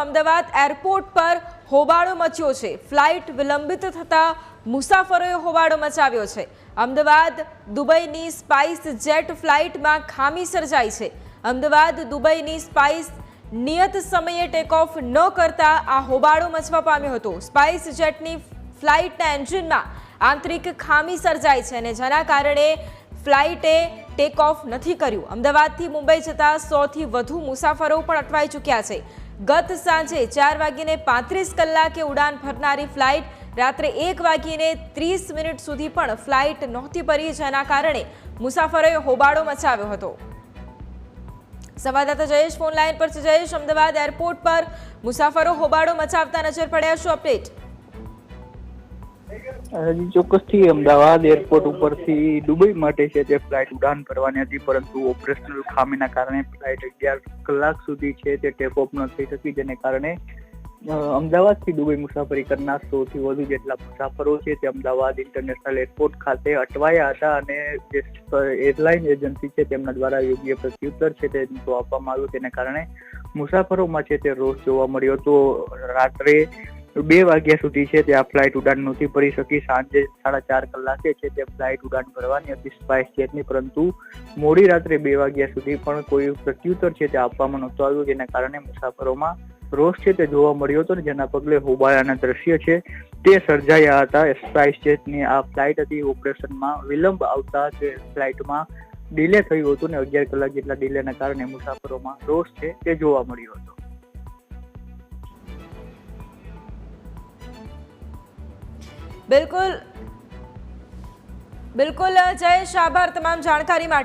Ahmedabad airport પર હોબાળો મચ્યો છે। ફ્લાઇટ વિલંબિત થતા મુસાફરોએ હોબાળો મચાવ્યો છે। અમદાવાદ દુબઈની સ્પાઇસ જેટ ફ્લાઇટમાં ખામી સર્જાઈ છે। અમદાવાદ દુબઈની સ્પાઇસ નિયત સમયે ટેક ઓફ ન કરતા આ હોબાળો મચવા પામ્યો હતો। સ્પાઇસ જેટની ફ્લાઇટના એન્જિનમાં આંતરિક ખામી સર્જાઈ છે અને જેના કારણે ફ્લાઇટે ટેક ઓફ નથી કર્યું। અમદાવાદથી મુંબઈ જતા 100થી વધુ મુસાફરો પણ અટવાઈ ચૂક્યા છે। ગત સાંજે 4:35 ઉડાન ભરનારી ફ્લાઇટ રાત્રે 1:30 સુધી પણ ફ્લાઇટ નહોતી ભરી, જેના કારણે મુસાફરોએ હોબાળો મચાવ્યો હતો। સંવાદદાતા જયેશ ફોન લાઈન પર છે। જયેશ, અમદાવાદ એરપોર્ટ પર મુસાફરો હોબાળો મચાવતા નજર પડ્યા, શું અપડેટ? ચોક્કસથી અમદાવાદ એરપોર્ટ ઉપરથી દુબઈ માટે છે તે ફ્લાઇટ ઉડાન ભરવાની હતી, પરંતુ ઓપરેશનલ ખામીના કારણે ફ્લાઇટ 11 કલાક સુધી છે તે ટેક ઓફ ન થઈ શકી, જેને કારણે અમદાવાદથી દુબઈ મુસાફરી કરનાર 100થી વધુ જેટલા મુસાફરો છે તે અમદાવાદ ઇન્ટરનેશનલ એરપોર્ટ ખાતે અટવાયા હતા અને જે એરલાઇન એજન્સી છે તેમના દ્વારા યોગ્ય પ્રત્યુત્તર છે તે આપવામાં આવ્યું, તેને કારણે મુસાફરોમાં છે તે રોષ જોવા મળ્યો હતો। રાત્રે 2 વાગ્યા સુધી છે તે આ ફ્લાઇટ ઉડાન નહોતી ભરી શકી। સાંજે 4:30 કલાકે છે તે ફ્લાઇટ ઉડાન ભરવાની હતી સ્પાઇસ જેટની, પરંતુ મોડી રાત્રે 2 વાગ્યા સુધી પણ કોઈ પ્રત્યુત્તર છે તે આપવામાં નહોતું આવ્યું, જેના કારણે મુસાફરોમાં રોષ છે તે જોવા મળ્યો હતો, જેના પગલે હોબાળાના દ્રશ્ય છે તે સર્જાયા હતા। સ્પાઇસ જેટની આ ફ્લાઇટ હતી, ઓપરેશનમાં વિલંબ આવતા તે ફ્લાઇટમાં ડિલે થયું હતું ને 11 કલાક જેટલા ડિલેના કારણે મુસાફરોમાં રોષ છે તે જોવા મળ્યો હતો। બિલકુલ જયેશ, આભાર તમામ જાણકારી માટે।